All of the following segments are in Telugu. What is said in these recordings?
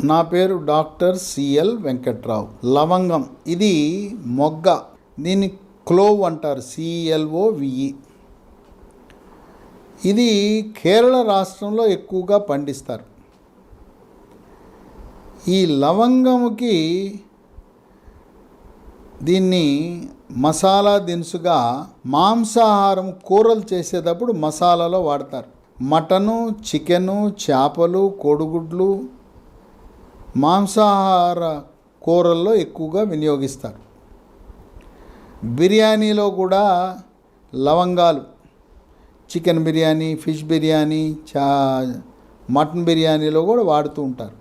నా పేరు డాక్టర్ సిఎల్ వెంకట్రావు. లవంగం ఇది మొగ్గ, దీన్ని క్లోవ్ అంటారు, CLOVE. ఇది కేరళ రాష్ట్రంలో ఎక్కువగా పండిస్తారు. ఈ లవంగముకి దీన్ని మసాలా దినుసుగా మాంసాహారం కూరలు చేసేటప్పుడు మసాలాలో వాడతారు. మటను, చికెను, చేపలు, కోడిగుడ్లు మాంసాహార కూరల్లో ఎక్కువగా వినియోగిస్తారు. బిర్యానీలో కూడా లవంగాలు, chicken biryani, fish biryani, mutton బిర్యానీలో కూడా వాడుతూ ఉంటారు.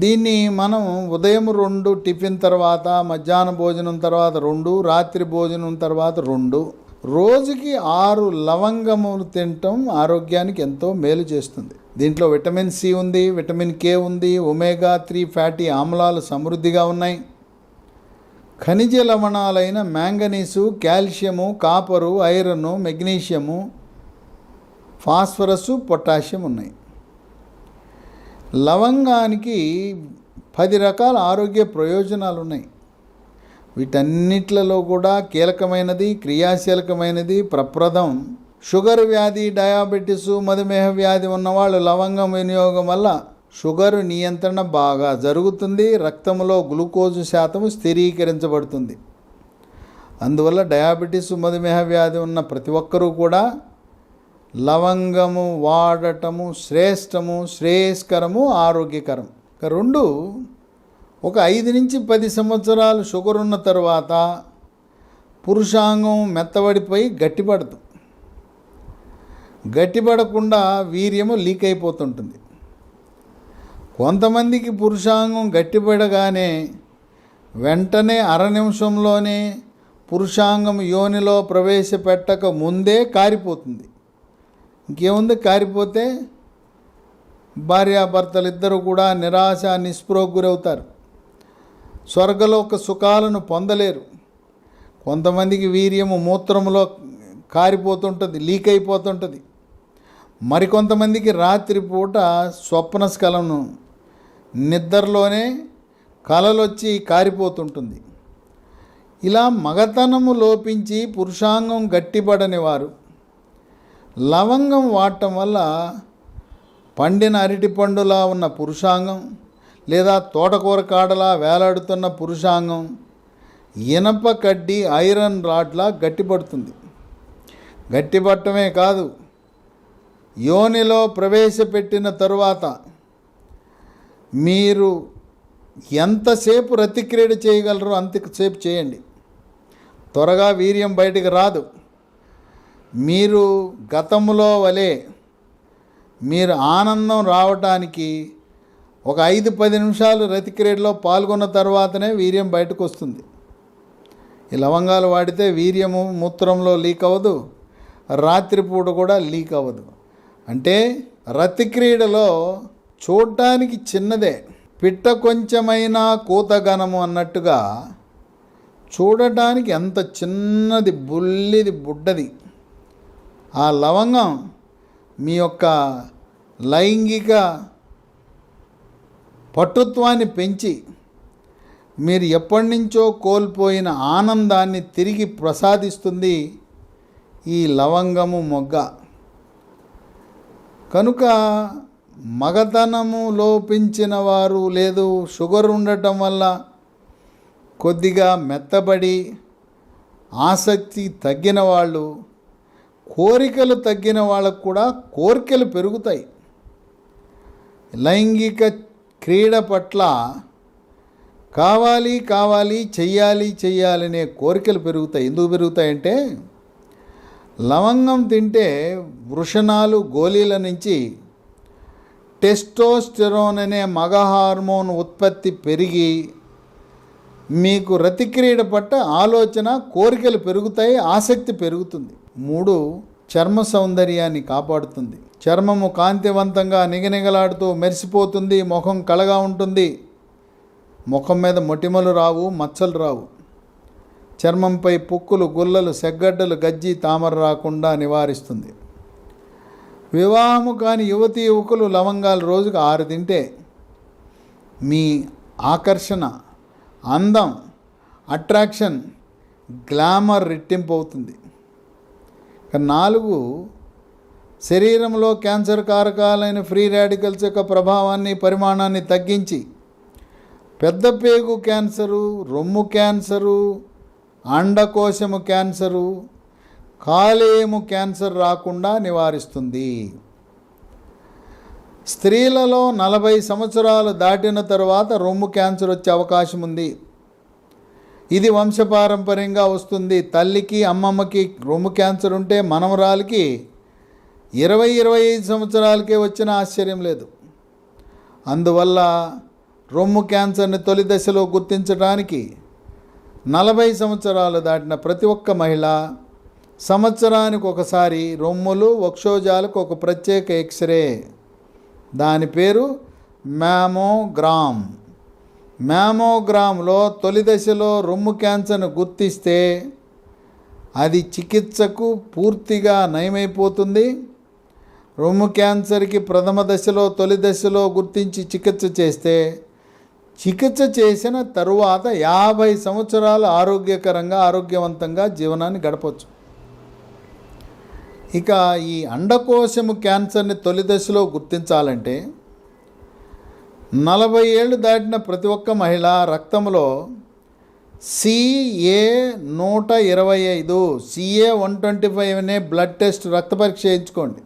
దీన్ని మనం ఉదయం 2, టిఫిన్ తర్వాత, మధ్యాహ్న భోజనం తర్వాత 2, రాత్రి భోజనం తర్వాత 2, రోజుకి 6 లవంగములు తినటం ఆరోగ్యానికి ఎంతో మేలు చేస్తుంది. దీంట్లో విటమిన్ సి ఉంది, విటమిన్ కే ఉంది, ఒమేగా-3 ఫ్యాటీ ఆమ్లాలు సమృద్ధిగా ఉన్నాయి. ఖనిజ లవణాలైన manganese, calcium, copper, iron, magnesium, phosphorus, potassium ఉన్నాయి. లవంగానికి 10 రకాల ఆరోగ్య ప్రయోజనాలు ఉన్నాయి. వీటన్నిట్లలో కూడా కీలకమైనది, క్రియాశీలకమైనది ప్రప్రదం. షుగర్ వ్యాధి, డయాబెటీసు, మధుమేహ వ్యాధి ఉన్నవాళ్ళు లవంగం వినియోగం వల్ల షుగర్ నియంత్రణ బాగా జరుగుతుంది. రక్తంలో గ్లూకోజు శాతం స్థిరీకరించబడుతుంది. అందువల్ల డయాబెటీసు, మధుమేహ వ్యాధి ఉన్న ప్రతి ఒక్కరూ కూడా లవంగము వాడటము శ్రేష్టము, శ్రేయస్కరము, ఆరోగ్యకరం. 2, ఒక 5 నుంచి 10 సంవత్సరాలు షుగర్ ఉన్న తర్వాత పురుషాంగం మెత్తబడిపోయి గట్టిపడదు. గట్టిపడకుండా వీర్యము లీక్ అయిపోతుంటుంది. కొంతమందికి పురుషాంగం గట్టిపడగానే వెంటనే 1/2 నిమిషంలోనే పురుషాంగం యోనిలో ప్రవేశపెట్టక ముందే కారిపోతుంది. ఇంకేముంది, కారిపోతే భార్యాభర్తలు ఇద్దరు కూడా నిరాశ, నిస్పృహకు గురవుతారు. స్వర్గలోక సుఖాలను పొందలేరు. కొంతమందికి వీర్యము మూత్రంలో కారిపోతుంటుంది, లీక్ అయిపోతుంటుంది. మరికొంతమందికి రాత్రిపూట స్వప్నస్ఖలనం, నిద్రలోనే కలలొచ్చి కారిపోతుంటుంది. ఇలా మగతనము లోపించి పురుషాంగం గట్టిపడని వారు లవంగం వాడటం వల్ల పండిన అరటిపండులా ఉన్న పురుషాంగం, లేదా తోటకూర కాడలా వేలాడుతున్న పురుషాంగం ఇనప కడ్డీ, ఐరన్ రాడ్లా గట్టిపడుతుంది. గట్టిపడటమే కాదు, యోనిలో ప్రవేశపెట్టిన తరువాత మీరు ఎంతసేపు రతిక్రీడ చేయగలరో అంతసేపు చేయండి. త్వరగా వీర్యం బయటికి రాదు. మీరు గతంలో వలె మీరు ఆనందం రావటానికి ఒక 5-10 నిమిషాలు రతిక్రీడలో పాల్గొన్న తర్వాతనే వీర్యం బయటకు వస్తుంది. ఈ లవంగాలు వాడితే వీర్యము మూత్రంలో లీక్ అవ్వదు, రాత్రిపూట కూడా లీక్ అవ్వదు. అంటే రతిక్రీడలో చూడటానికి చిన్నదే, పిట్ట కొంచెమైనా కూతగనము అన్నట్టుగా చూడటానికి ఎంత చిన్నది, బుల్లిది, బుడ్డది ఆ లవంగం మీ యొక్క లైంగిక పటుత్వాన్ని పెంచి మీరు ఎప్పటి నుంచో కోల్పోయిన ఆనందాన్ని తిరిగి ప్రసాదిస్తుంది ఈ లవంగము మొగ్గ. కనుక మగతనము లోపించిన వారు, లేదు షుగర్ ఉండటం వల్ల కొద్దిగా మెత్తబడి ఆసక్తి తగ్గిన వాళ్ళు, కోరికలు తగ్గిన వాళ్ళకు కూడా కోరికలు పెరుగుతాయి. లైంగిక క్రీడ పట్ల కావాలి కావాలి, చెయ్యాలనే కోరికలు పెరుగుతాయి. ఎందుకు పెరుగుతాయంటే లవంగం తింటే వృషణాలు, గోళీల నుంచి టెస్టోస్టెరోన్ అనే మగ హార్మోన్ ఉత్పత్తి పెరిగి మీకు రతిక్రీడ పట్ల ఆలోచన, కోరికలు పెరుగుతాయి, ఆసక్తి పెరుగుతుంది. 3, చర్మ సౌందర్యాన్ని కాపాడుతుంది. చర్మము కాంతివంతంగా నిగనిగలాడుతూ మెరిసిపోతుంది. ముఖం కళగా ఉంటుంది. ముఖం మీద మొటిమలు రావు, మచ్చలు రావు. చర్మంపై పుక్కులు, గుల్లలు, సెగ్గడ్డలు, గజ్జి, తామర రాకుండా నివారిస్తుంది. వివాహము కాని యువతీ యువకులు లవంగాలు రోజుకు 6 తింటే మీ ఆకర్షణ, అందం, అట్రాక్షన్, గ్లామర్ రెట్టింపు అవుతుంది. 4 శరీరంలో క్యాన్సర్ కారకాలైన ఫ్రీ రాడికల్స్ యొక్క ప్రభావాన్ని, పరిమాణాన్ని తగ్గించి పెద్ద పేగు క్యాన్సరు, రొమ్ము క్యాన్సరు, అండకోశము క్యాన్సరు, కాలేయము క్యాన్సర్ రాకుండా నివారిస్తుంది. స్త్రీలలో 40 సంవత్సరాలు దాటిన తర్వాత రొమ్ము క్యాన్సర్ వచ్చే అవకాశం ఉంది. ఇది వంశపారంపర్యంగా వస్తుంది. తల్లికి, అమ్మమ్మకి రొమ్ము క్యాన్సర్ ఉంటే మనవరాలికి 20-25 సంవత్సరాలకే వచ్చిన ఆశ్చర్యం లేదు. అందువల్ల రొమ్ము క్యాన్సర్ని తొలి దశలో గుర్తించడానికి 40 సంవత్సరాలు దాటిన ప్రతి ఒక్క మహిళ సంవత్సరానికి ఒకసారి రొమ్ములు, వక్షోజాలకు ఒక ప్రత్యేక ఎక్స్రే, దాని పేరు మ్యామోగ్రామ్. మ్యామోగ్రామ్లో తొలి దశలో రొమ్ము క్యాన్సర్ను గుర్తిస్తే అది చికిత్సకు పూర్తిగా నయమైపోతుంది. రొమ్ము క్యాన్సర్కి ప్రథమ దశలో, తొలి దశలో గుర్తించి చికిత్స చేస్తే చికిత్స చేసిన తరువాత 50 సంవత్సరాలు ఆరోగ్యకరంగా, ఆరోగ్యవంతంగా జీవనాన్ని గడపవచ్చు. ఇక ఈ అండకోశము క్యాన్సర్ని తొలి దశలో గుర్తించాలంటే 40 ఏళ్ళు దాటిన ప్రతి ఒక్క మహిళ రక్తంలో CA-125, CA-125 అనే బ్లడ్ టెస్ట్, రక్త పరీక్ష చేయించుకోండి.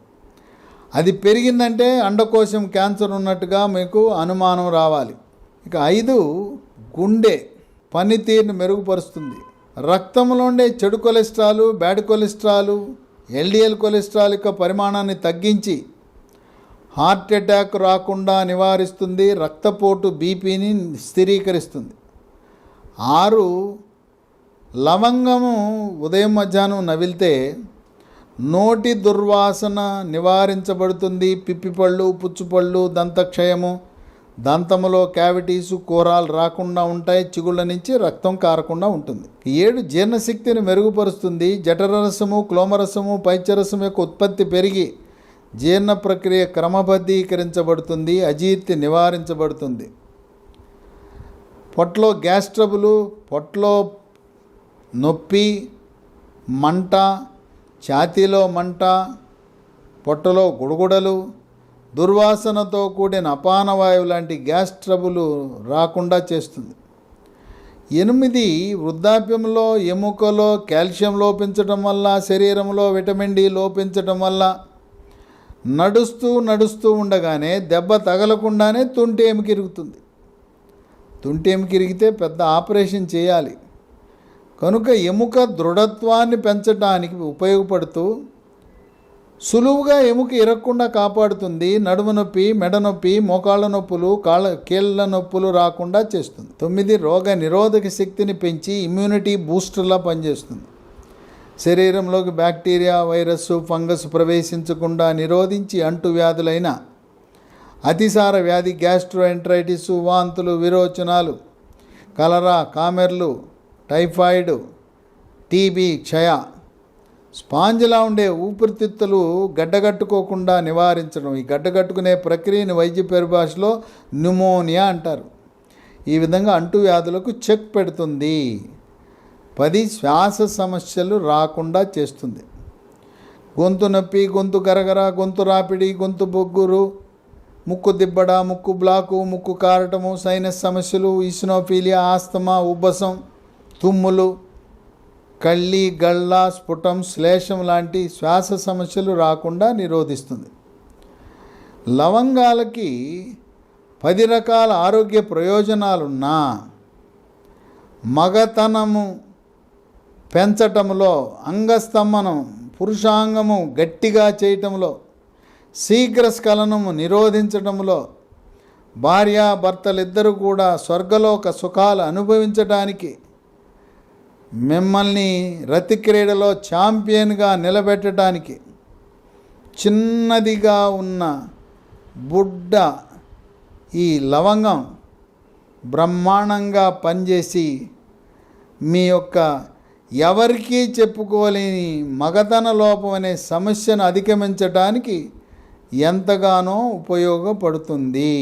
అది పెరిగిందంటే అండకోశం క్యాన్సర్ ఉన్నట్టుగా మీకు అనుమానం రావాలి. ఇక 5 గుండె పనితీరును మెరుగుపరుస్తుంది. రక్తంలో ఉండే చెడు cholesterol, bad cholesterol, LDL cholesterol యొక్క పరిమాణాన్ని తగ్గించి హార్ట్ అటాక్ రాకుండా నివారిస్తుంది. రక్తపోటు, బీపీని స్థిరీకరిస్తుంది. 6 లవంగము ఉదయం మధ్యాహ్నం నవిలితే నోటి దుర్వాసన నివారించబడుతుంది. పిప్పిపళ్ళు, పుచ్చుపళ్ళు, దంతక్షయము, దంతములో క్యావిటీసు, కూరాలు రాకుండా ఉంటాయి. చిగుళ్ళ నుంచి రక్తం కారకుండా ఉంటుంది. 7 జీర్ణశక్తిని మెరుగుపరుస్తుంది. జఠరరసము, క్లోమరసము, పైత్యరసం యొక్క ఉత్పత్తి పెరిగి జీర్ణ ప్రక్రియ క్రమబద్ధీకరించబడుతుంది. అజీర్తి నివారించబడుతుంది. పొట్టలో గ్యాస్ ట్రబులు, పొట్టలో నొప్పి, మంట, ఛాతీలో మంట, పొట్టలో గుడగుడలు, దుర్వాసనతో కూడిన అపానవాయువు లాంటి గ్యాస్ ట్రబులు రాకుండా చేస్తుంది. 8 వృద్ధాప్యంలో ఎముకలో కాల్షియం లోపించడం వల్ల, శరీరంలో విటమిన్ డి లోపించడం వల్ల నడుస్తూ ఉండగానే దెబ్బ తగలకుండానే తుంటి ఎముక ఇరుగుతుంది. తుంటి ఎముక ఇరిగితే పెద్ద ఆపరేషన్ చేయాలి. కనుక ఎముక దృఢత్వాన్ని పెంచడానికి ఉపయోగపడుతూ సులువుగా ఎముక ఇరగకుండా కాపాడుతుంది. నడుము నొప్పి, మెడ నొప్పి, మోకాళ్ళ నొప్పులు, కీళ్ళ నొప్పులు రాకుండా చేస్తుంది. 9 రోగ నిరోధక శక్తిని పెంచి ఇమ్యూనిటీ బూస్టర్లా పనిచేస్తుంది. శరీరంలోకి బ్యాక్టీరియా, వైరస్, ఫంగస్ ప్రవేశించకుండా నిరోధించి అంటువ్యాధులైన అతిసార వ్యాధి, గ్యాస్ట్రోఎంటరైటిస్, వాంతులు, విరోచనాలు, కలరా, కామెర్లు, టైఫాయిడ్, టీబీ, క్షయ, స్పాంజ్లా ఉండే ఊపిరితిత్తులు గడ్డగట్టుకోకుండా నివారించడం. ఈ గడ్డగట్టుకునే ప్రక్రియని వైద్య పరిభాషలో న్యూమోనియా అంటారు. ఈ విధంగా అంటువ్యాధులకు చెక్ పెడుతుంది. 10 శ్వాస సమస్యలు రాకుండా చేస్తుంది. గొంతు నొప్పి, గొంతు గరగర, గొంతు రాపిడి, గొంతు బొగ్గురు, ముక్కు దిబ్బడ, ముక్కు బ్లాకు, ముక్కు కారటము, సైనస్ సమస్యలు, ఈసినోఫీలియా, ఆస్తమా, ఉబ్బసం, తుమ్ములు, కళ్ళి, గళ్ళ, స్ఫుటం, శ్లేషం లాంటి శ్వాస సమస్యలు రాకుండా నిరోధిస్తుంది. లవంగాలకి 10 రకాల ఆరోగ్య ప్రయోజనాలున్నా మగతనము పెంచటంలో, అంగస్తంభనం, పురుషాంగము గట్టిగా చేయటంలో, శీఘ్రస్ఖలనము నిరోధించటంలో, భార్యాభర్తలిద్దరూ కూడా స్వర్గలోక సుఖాలు అనుభవించడానికి, మిమ్మల్ని రతి క్రీడలో ఛాంపియన్గా నిలబెట్టడానికి, చిన్నదిగా ఉన్న బుడ్డ ఈ లవంగం బ్రహ్మాండంగా పనిచేసి మీ యొక్క ఎవరికీ చెప్పుకోలేని మగతన లోపం అనే సమస్యను అధిగమించడానికి ఎంతగానో ఉపయోగపడుతుంది.